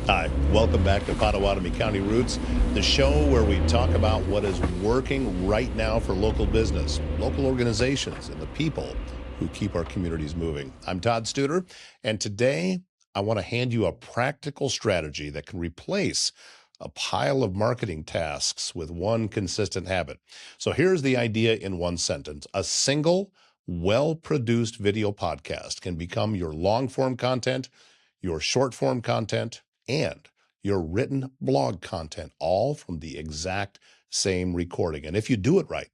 Hi, welcome back to Pottawattamie County Roots, the show where we talk about what is working right now for local business, local organizations, and the people who keep our communities moving. I'm Todd Studer, and today I want to hand you a practical strategy that can replace a pile of marketing tasks with one consistent habit. So here's the idea in one sentence. A single, well-produced video podcast can become your long-form content, your short-form content, and your written blog content, all from the exact same recording. And if you do it right,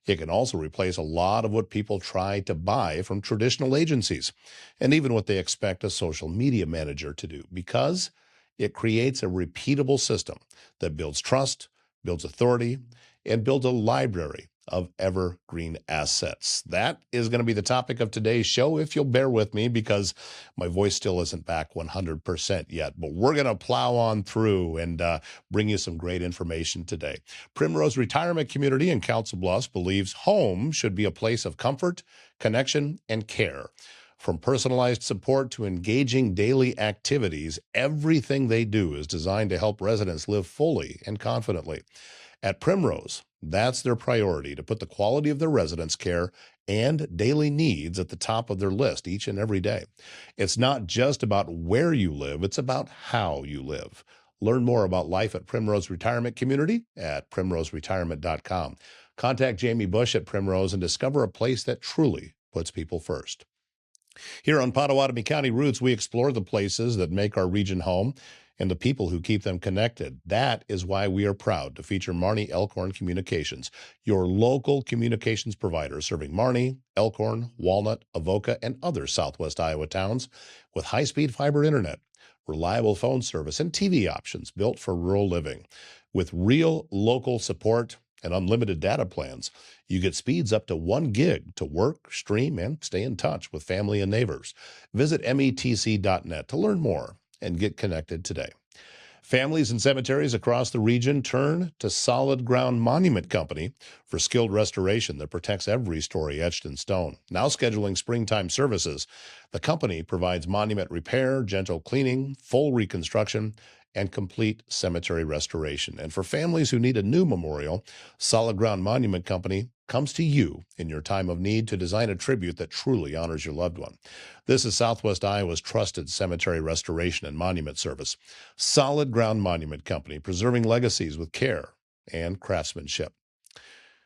it can also replace a lot of what people try to buy from traditional agencies, and even what they expect a social media manager to do, because it creates a repeatable system that builds trust, builds authority, and builds a library of evergreen assets. That is going to be the topic of today's show, if you'll bear with me, because my voice still isn't back 100% yet. But we're going to plow on through and bring you some great information today. Primrose Retirement Community in Council Bluffs believes home should be a place of comfort, connection, and care. From personalized support to engaging daily activities, everything they do is designed to help residents live fully and confidently. At Primrose, that's their priority, to put the quality of their residents' care and daily needs at the top of their list each and every day. It's not just about where you live, it's about how you live. Learn more about life at Primrose Retirement Community at primroseretirement.com. Contact Jamie Bush at Primrose and discover a place that truly puts people first. Here on Pottawattamie County Roots, we explore the places that make our region home and the people who keep them connected. That is why we are proud to feature Marnie Elkhorn Communications, your local communications provider serving Marnie, Elkhorn, Walnut, Avoca, and other Southwest Iowa towns with high-speed fiber internet, reliable phone service, and TV options built for rural living. With real local support and unlimited data plans, you get speeds up to 1 gig to work, stream, and stay in touch with family and neighbors. Visit metc.net to learn more and get connected today. Families and cemeteries across the region turn to Solid Ground Monument Company for skilled restoration that protects every story etched in stone. Now scheduling springtime services, the company provides monument repair, gentle cleaning, full reconstruction, and complete cemetery restoration. And for families who need a new memorial, Solid Ground Monument Company comes to you in your time of need to design a tribute that truly honors your loved one. This is Southwest Iowa's trusted cemetery restoration and monument service. Solid Ground Monument Company, preserving legacies with care and craftsmanship.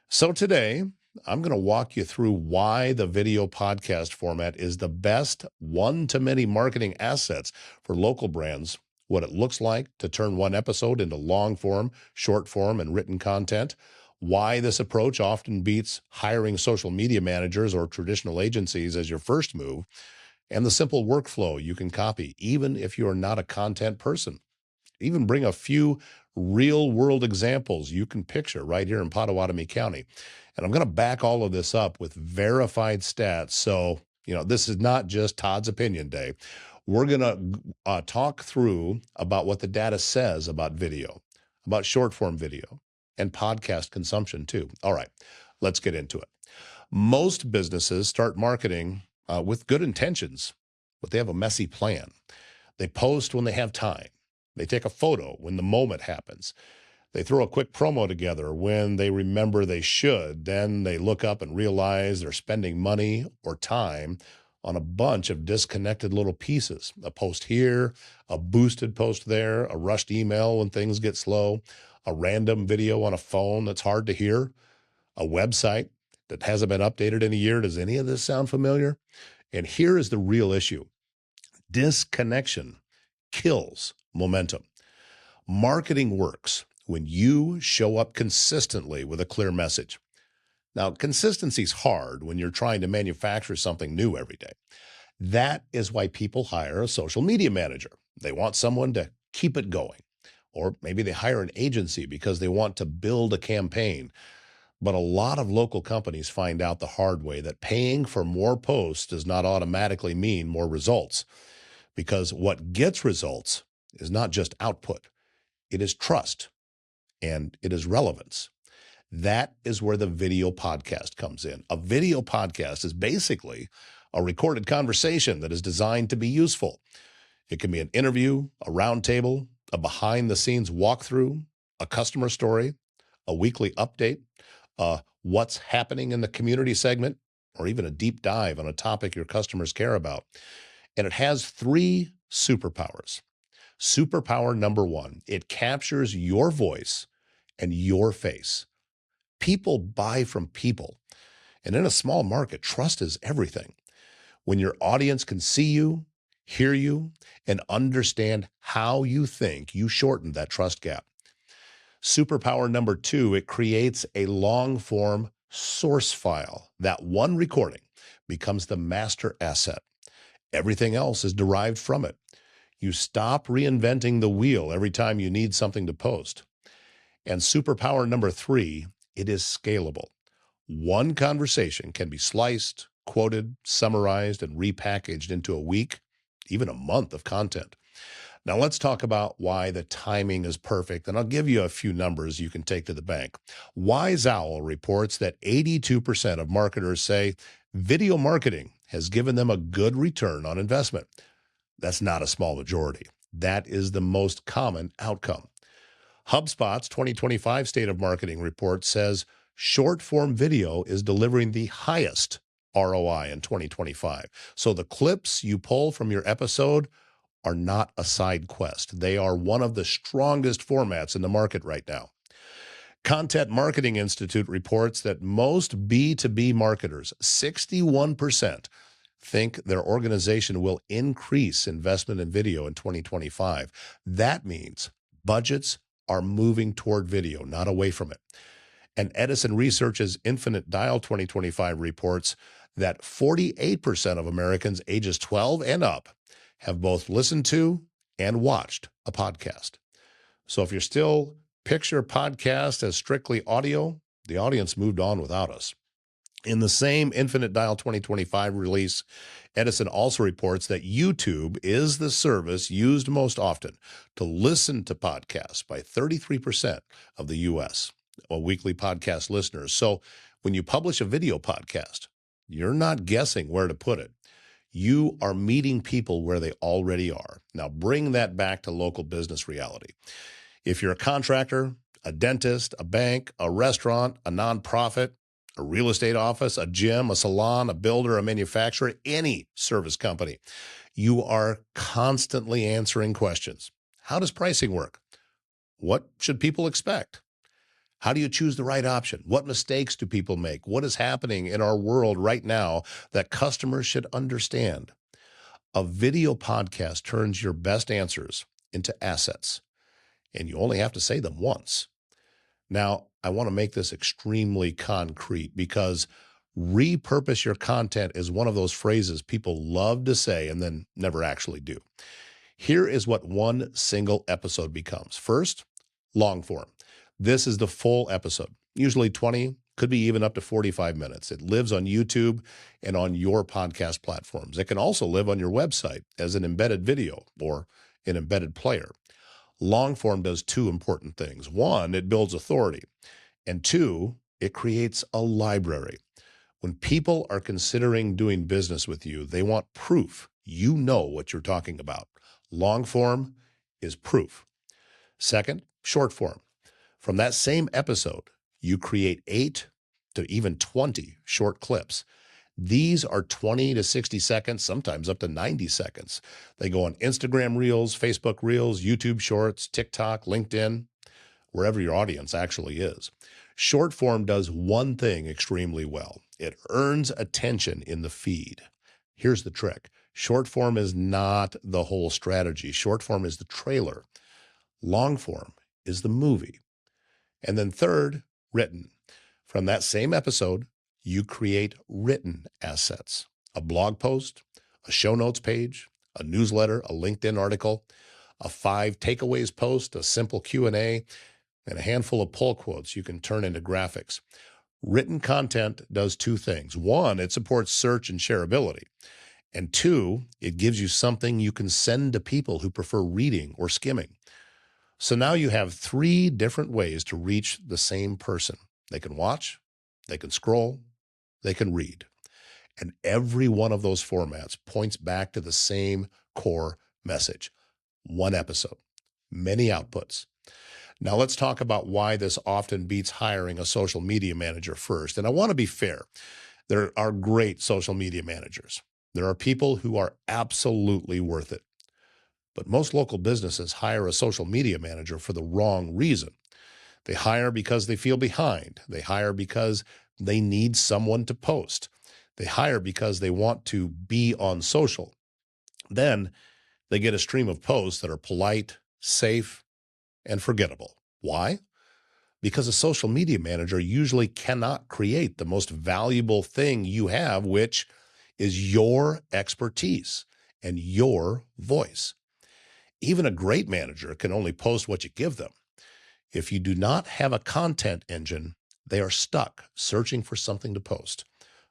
So today, I'm going to walk you through why the video podcast format is the best one-to-many marketing assets for local brands, what it looks like to turn one episode into long-form, short-form, and written content, why this approach often beats hiring social media managers or traditional agencies as your first move, and the simple workflow you can copy, even if you are not a content person. Even bring a few real-world examples you can picture right here in Pottawattamie County. And I'm going to back all of this up with verified stats. So, this is not just Todd's opinion day. We're going to talk through about what the data says about video, about short-form video, and podcast consumption too. All right, let's get into it. Most businesses start marketing with good intentions, but they have a messy plan. They post when they have time. They take a photo when the moment happens. They throw a quick promo together when they remember they should. Then they look up and realize they're spending money or time on a bunch of disconnected little pieces. A post here, a boosted post there, a rushed email when things get slow, a random video on a phone that's hard to hear, a website that hasn't been updated in a year. Does any of this sound familiar? And here is the real issue. Disconnection kills momentum. Marketing works when you show up consistently with a clear message. Now, consistency is hard when you're trying to manufacture something new every day. That is why people hire a social media manager. They want someone to keep it going. Or maybe they hire an agency because they want to build a campaign. But a lot of local companies find out the hard way that paying for more posts does not automatically mean more results. Because what gets results is not just output, it is trust, and it is relevance. That is where the video podcast comes in. A video podcast is basically a recorded conversation that is designed to be useful. It can be an interview, a roundtable, a behind-the-scenes walkthrough, a customer story, a weekly update, what's happening in the community segment, or even a deep dive on a topic your customers care about. And it has three superpowers. Superpower number one, it captures your voice and your face. People buy from people. And in a small market, trust is everything. When your audience can see you, hear you, and understand how you think, you shorten that trust gap. Superpower number two, it creates a long-form source file. That one recording becomes the master asset. Everything else is derived from it. You stop reinventing the wheel every time you need something to post. And superpower number three, it is scalable. One conversation can be sliced, quoted, summarized, and repackaged into a week, even a month of content. Now let's talk about why the timing is perfect, and I'll give you a few numbers you can take to the bank. Wise Owl reports that 82% of marketers say video marketing has given them a good return on investment. That's not a small majority. That is the most common outcome. HubSpot's 2025 State of Marketing report says short-form video is delivering the highest ROI in 2025. So the clips you pull from your episode are not a side quest. They are one of the strongest formats in the market right now. Content Marketing Institute reports that most B2B marketers, 61%, think their organization will increase investment in video in 2025. That means budgets are moving toward video, not away from it. And Edison Research's Infinite Dial 2025 reports that 48% of Americans ages 12 and up have both listened to and watched a podcast. So if you're still picture podcast as strictly audio, the audience moved on without us. In the same Infinite Dial 2025 release, Edison also reports that YouTube is the service used most often to listen to podcasts by 33% of the U.S. Weekly podcast listeners. So when you publish a video podcast, you're not guessing where to put it. You are meeting people where they already are. Now bring that back to local business reality. If you're a contractor, a dentist, a bank, a restaurant, a nonprofit, a real estate office, a gym, a salon, a builder, a manufacturer, any service company, you are constantly answering questions. How does pricing work? What should people expect? How do you choose the right option? What mistakes do people make? What is happening in our world right now that customers should understand? A video podcast turns your best answers into assets, and you only have to say them once. Now, I want to make this extremely concrete because repurpose your content is one of those phrases people love to say and then never actually do. Here is what one single episode becomes. First, long form. This is the full episode, usually 20, could be even up to 45 minutes. It lives on YouTube and on your podcast platforms. It can also live on your website as an embedded video or an embedded player. Long form does two important things. One, it builds authority. And two, it creates a library. When people are considering doing business with you, they want proof. You know what you're talking about. Long form is proof. Second, short form. From that same episode, you create 8 to even 20 short clips. These are 20 to 60 seconds, sometimes up to 90 seconds. They go on Instagram Reels, Facebook Reels, YouTube Shorts, TikTok, LinkedIn, wherever your audience actually is. Short form does one thing extremely well. It earns attention in the feed. Here's the trick. Short form is not the whole strategy. Short form is the trailer. Long form is the movie. And then third, written. From that same episode, you create written assets, a blog post, a show notes page, a newsletter, a LinkedIn article, a 5 takeaways post, a simple Q&A, and a handful of pull quotes you can turn into graphics. Written content does two things. One, it supports search and shareability. And two, it gives you something you can send to people who prefer reading or skimming. So now you have 3 different ways to reach the same person. They can watch, they can scroll, they can read. And every one of those formats points back to the same core message. One episode, many outputs. Now let's talk about why this often beats hiring a social media manager first. And I want to be fair. There are great social media managers. There are people who are absolutely worth it. But most local businesses hire a social media manager for the wrong reason. They hire because they feel behind. They hire because they need someone to post. They hire because they want to be on social. Then they get a stream of posts that are polite, safe, and forgettable. Why? Because a social media manager usually cannot create the most valuable thing you have, which is your expertise and your voice. Even a great manager can only post what you give them. If you do not have a content engine, they are stuck searching for something to post.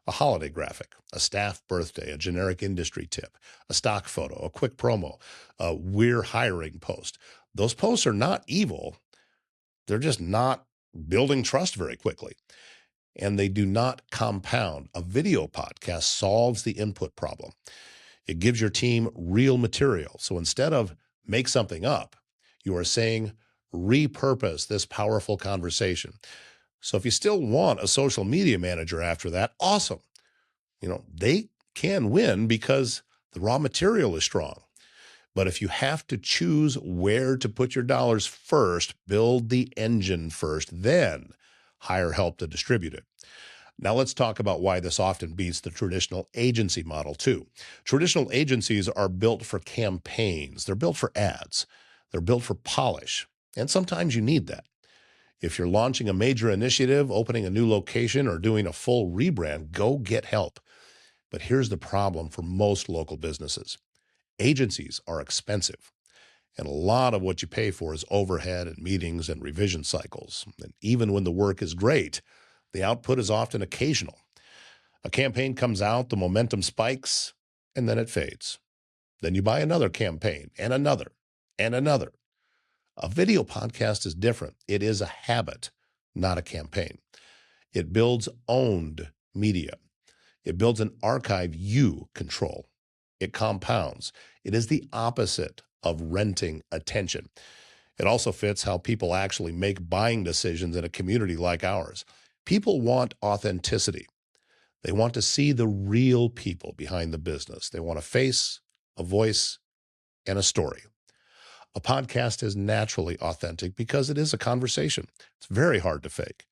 A holiday graphic, a staff birthday, a generic industry tip, a stock photo, a quick promo, a we're hiring post. Those posts are not evil. They're just not building trust very quickly. And they do not compound. A video podcast solves the input problem. It gives your team real material. So instead of make something up, you are saying repurpose this powerful conversation. So if you still want a social media manager after that, awesome. They can win because the raw material is strong. But if you have to choose where to put your dollars first, build the engine first, then hire help to distribute it. Now let's talk about why this often beats the traditional agency model too. Traditional agencies are built for campaigns. They're built for ads. They're built for polish. And sometimes you need that. If you're launching a major initiative, opening a new location, or doing a full rebrand, go get help. But here's the problem for most local businesses. Agencies are expensive, and a lot of what you pay for is overhead and meetings and revision cycles. And even when the work is great, the output is often occasional. A campaign comes out, the momentum spikes, and then it fades. Then you buy another campaign and another and another. A video podcast is different. It is a habit, not a campaign. It builds owned media. It builds an archive you control. It compounds. It is the opposite of renting attention. It also fits how people actually make buying decisions in a community like ours. People want authenticity. They want to see the real people behind the business. They want a face, a voice, and a story. A podcast is naturally authentic because it is a conversation. It's very hard to fake.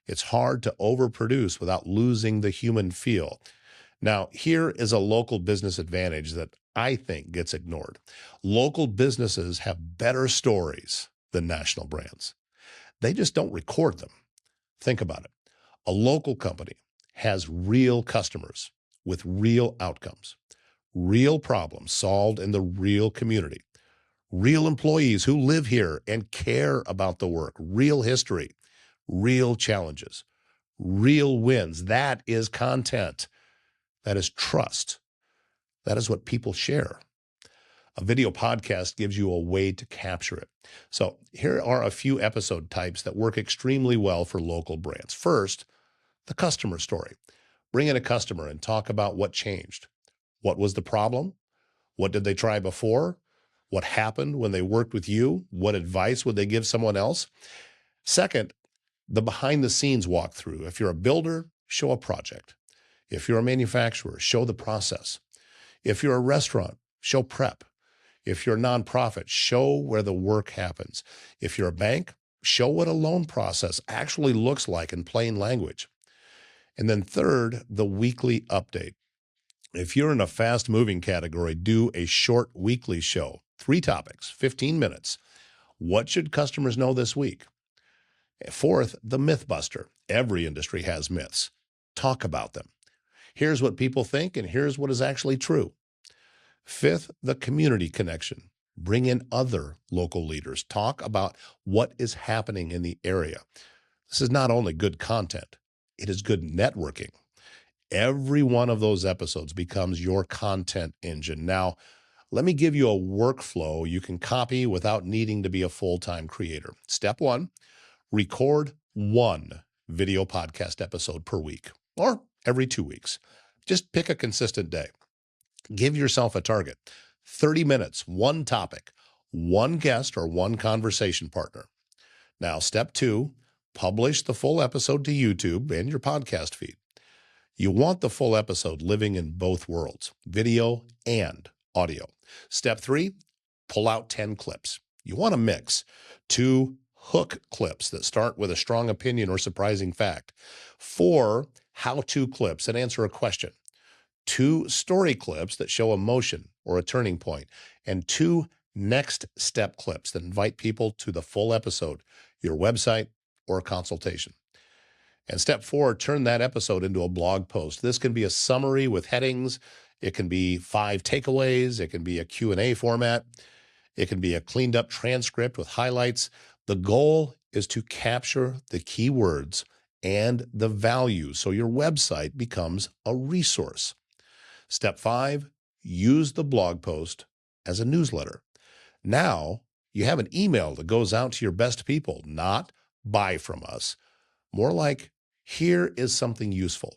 It's hard to overproduce without losing the human feel. Now, here is a local business advantage that I think gets ignored. Local businesses have better stories than national brands. They just don't record them. Think about it. A local company has real customers with real outcomes, real problems solved in the real community, real employees who live here and care about the work, real history, real challenges, real wins. That is content. That is trust. That is what people share. A video podcast gives you a way to capture it. So here are a few episode types that work extremely well for local brands. First, the customer story. Bring in a customer and talk about what changed. What was the problem? What did they try before? What happened when they worked with you? What advice would they give someone else? Second, the behind the scenes walkthrough. If you're a builder, show a project. If you're a manufacturer, show the process. If you're a restaurant, show prep. If you're a nonprofit, show where the work happens. If you're a bank, show what a loan process actually looks like in plain language. And then third, the weekly update. If you're in a fast-moving category, do a short weekly show. 3 topics, 15 minutes. What should customers know this week? Fourth, the myth buster. Every industry has myths. Talk about them. Here's what people think, and here's what is actually true. Fifth, the community connection. Bring in other local leaders. Talk about what is happening in the area. This is not only good content, it is good networking. Every one of those episodes becomes your content engine. Now, let me give you a workflow you can copy without needing to be a full-time creator. Step 1, record 1 video podcast episode per week or every 2 weeks. Just pick a consistent day. Give yourself a target. 30 minutes, one topic, one guest or one conversation partner. Now, step 2, publish the full episode to YouTube and your podcast feed. You want the full episode living in both worlds, video and audio. Step 3, pull out 10 clips. You want a mix. 2 hook clips that start with a strong opinion or surprising fact. 4 how-to clips that answer a question. 2 story clips that show emotion or a turning point. And 2 next step clips that invite people to the full episode, your website, or a consultation. And step 4, turn that episode into a blog post. This can be a summary with headings. It can be 5 takeaways. It can be a Q&A format. It can be a cleaned up transcript with highlights. The goal is to capture the key words and the value so your website becomes a resource. Step 5, use the blog post as a newsletter. Now you have an email that goes out to your best people, not buy from us. More like, here is something useful.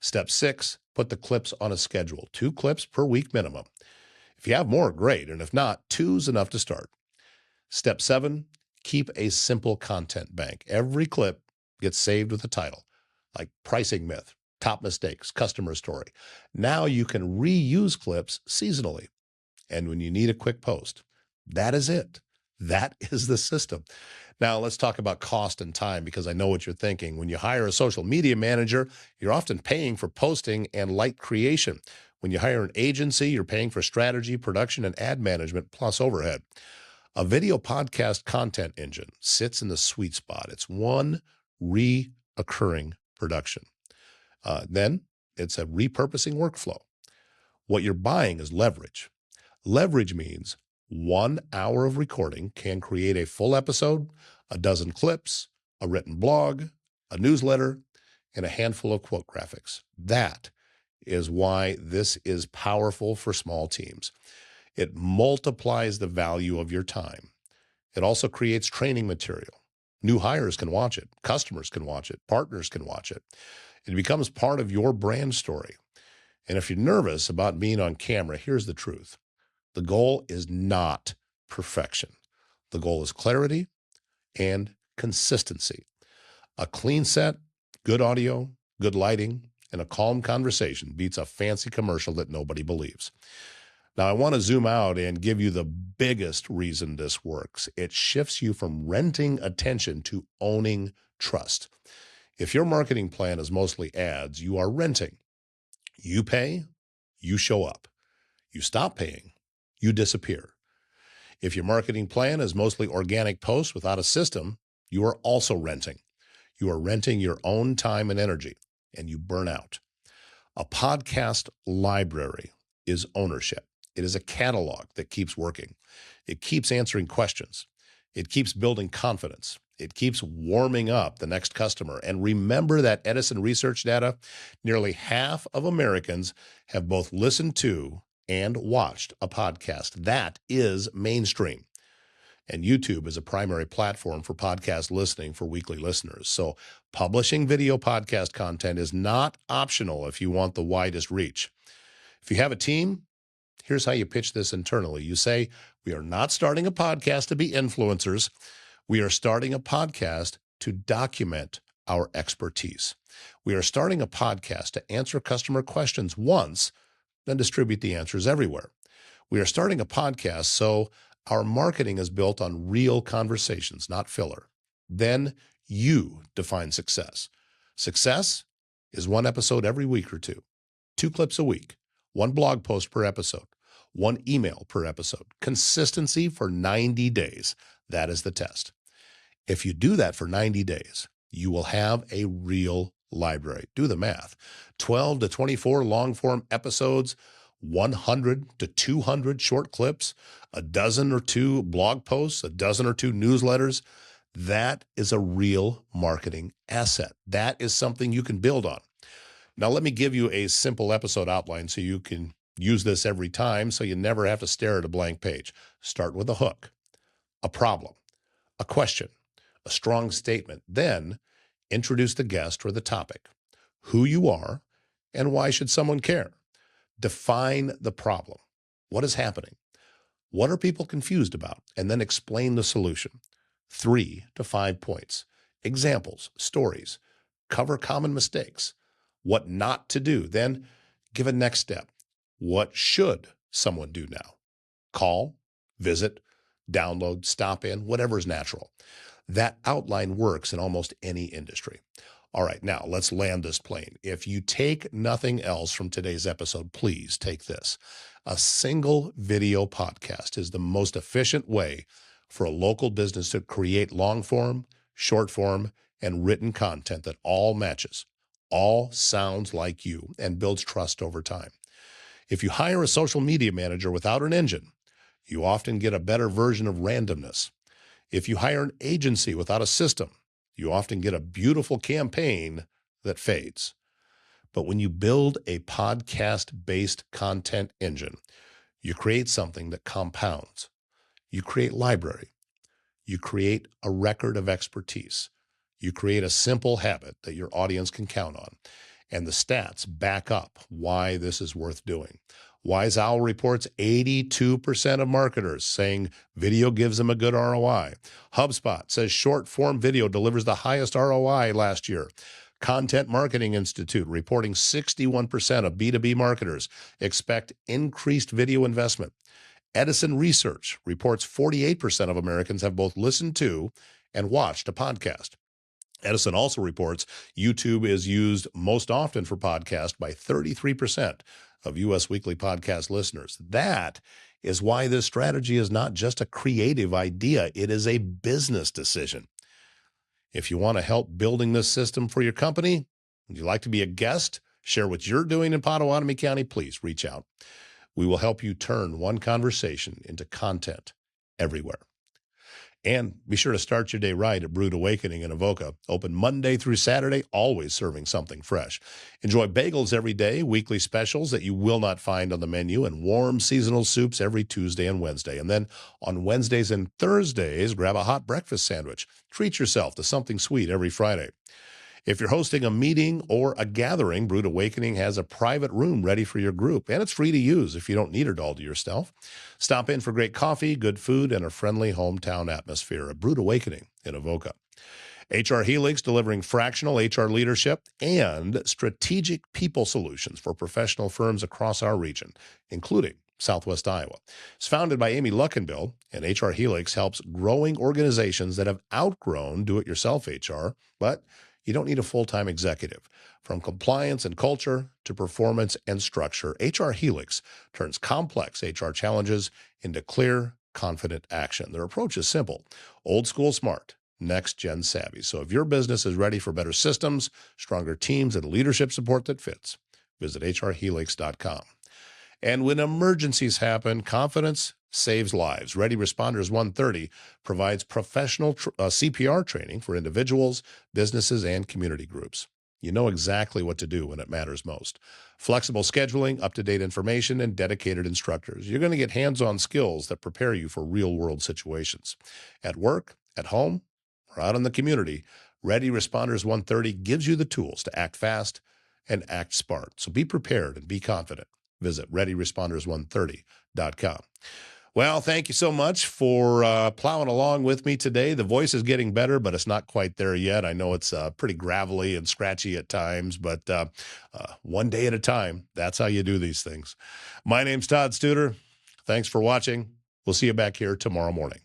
Step 6, put the clips on a schedule. 2 clips per week minimum. If you have more, great. And if not, 2's enough to start. Step 7, keep a simple content bank. Every clip gets saved with a title, like pricing myth, top mistakes, customer story. Now you can reuse clips seasonally. And when you need a quick post, that is it. That is the system. Now let's talk about cost and time, because I know what you're thinking. When you hire a social media manager, you're often paying for posting and light creation. When you hire an agency, you're paying for strategy, production, and ad management, plus overhead. A video podcast content engine sits in the sweet spot. It's one reoccurring production. Then it's a repurposing workflow. What you're buying is leverage. Leverage means 1 hour of recording can create a full episode, a dozen clips, a written blog, a newsletter, and a handful of quote graphics. That is why this is powerful for small teams. It multiplies the value of your time. It also creates training material. New hires can watch it. Customers can watch it. Partners can watch it. It becomes part of your brand story. And if you're nervous about being on camera, here's the truth. The goal is not perfection. The goal is clarity and consistency. A clean set, good audio, good lighting, and a calm conversation beats a fancy commercial that nobody believes. Now, I want to zoom out and give you the biggest reason this works. It shifts you from renting attention to owning trust. If your marketing plan is mostly ads, you are renting. You pay, you show up. You stop paying, you disappear. If your marketing plan is mostly organic posts without a system, you are also renting. You are renting your own time and energy, and you burn out. A podcast library is ownership. It is a catalog that keeps working. It keeps answering questions. It keeps building confidence. It keeps warming up the next customer. And remember that Edison research data, nearly half of Americans have both listened to and watched a podcast. That is mainstream. And YouTube is a primary platform for podcast listening for weekly listeners. So publishing video podcast content is not optional if you want the widest reach. If you have a team, here's how you pitch this internally. You say, we are not starting a podcast to be influencers. We are starting a podcast to document our expertise. We are starting a podcast to answer customer questions once, then distribute the answers everywhere. We are starting a podcast so our marketing is built on real conversations, not filler. Then you define success. Success is 1 episode every week or 2, 2 clips a week, 1 blog post per episode, 1 email per episode. Consistency for 90 days. That is the test. If you do that for 90 days, you will have a real library. Do the math. 12 to 24 long-form episodes, 100 to 200 short clips, a dozen or 2 blog posts, a dozen or 2 newsletters. That is a real marketing asset. That is something you can build on. Now, let me give you a simple episode outline so you can use this every time so you never have to stare at a blank page. Start with a hook, a problem, a question, a strong statement. Then introduce the guest or the topic, who you are, and why should someone care. Define the problem. What is happening? What are people confused about? And then explain the solution. 3 to 5 points. Examples, stories, cover common mistakes, what not to do. Then give a next step. What should someone do now? Call, visit, download, stop in, whatever is natural. That outline works in almost any industry. All right, now let's land this plane. If you take nothing else from today's episode, please take this. A single video podcast is the most efficient way for a local business to create long form, short form, and written content that all matches, all sounds like you, and builds trust over time. If you hire a social media manager without an engine, you often get a better version of randomness. If you hire an agency without a system, you often get a beautiful campaign that fades. But when you build a podcast-based content engine, you create something that compounds. You create library. You create a record of expertise. You create a simple habit that your audience can count on. And the stats back up why this is worth doing. Wise Owl reports 82% of marketers saying video gives them a good ROI. HubSpot says short-form video delivers the highest ROI last year. Content Marketing Institute reporting 61% of B2B marketers expect increased video investment. Edison Research reports 48% of Americans have both listened to and watched a podcast. Edison also reports YouTube is used most often for podcasts by 33% of U.S. weekly podcast listeners. That is why this strategy is not just a creative idea. It is a business decision. If you want to help building this system for your company, would you like to be a guest, share what you're doing in Pottawattamie County, please reach out. We will help you turn one conversation into content everywhere. And be sure to start your day right at Brewed Awakening in Avoca. Open Monday through Saturday, always serving something fresh. Enjoy bagels every day, weekly specials that you will not find on the menu, and warm seasonal soups every Tuesday and Wednesday. And then on Wednesdays and Thursdays, grab a hot breakfast sandwich. Treat yourself to something sweet every Friday. If you're hosting a meeting or a gathering, Brewed Awakening has a private room ready for your group, and it's free to use if you don't need it all to yourself. Stop in for great coffee, good food, and a friendly hometown atmosphere. A Brewed Awakening in Avoca. HR Helix delivering fractional HR leadership and strategic people solutions for professional firms across our region, including Southwest Iowa. It's founded by Amy Luckenbill, and HR Helix helps growing organizations that have outgrown do-it-yourself HR, but you don't need a full-time executive. From compliance and culture to performance and structure, HR Helix turns complex HR challenges into clear, confident action. Their approach is simple: old school smart, next gen savvy. So if your business is ready for better systems, stronger teams, and leadership support that fits, visit hrhelix.com. And when emergencies happen, confidence saves lives. Ready Responders 130 provides professional CPR training for individuals, businesses, and community groups. You know exactly what to do when it matters most. Flexible scheduling, up-to-date information, and dedicated instructors. You're going to get hands-on skills that prepare you for real-world situations. At work, at home, or out in the community, Ready Responders 130 gives you the tools to act fast and act smart. So be prepared and be confident. Visit ReadyResponders130.com. Well, thank you so much for plowing along with me today. The voice is getting better, but it's not quite there yet. I know it's pretty gravelly and scratchy at times, but one day at a time, that's how you do these things. My name's Todd Studer. Thanks for watching. We'll see you back here tomorrow morning.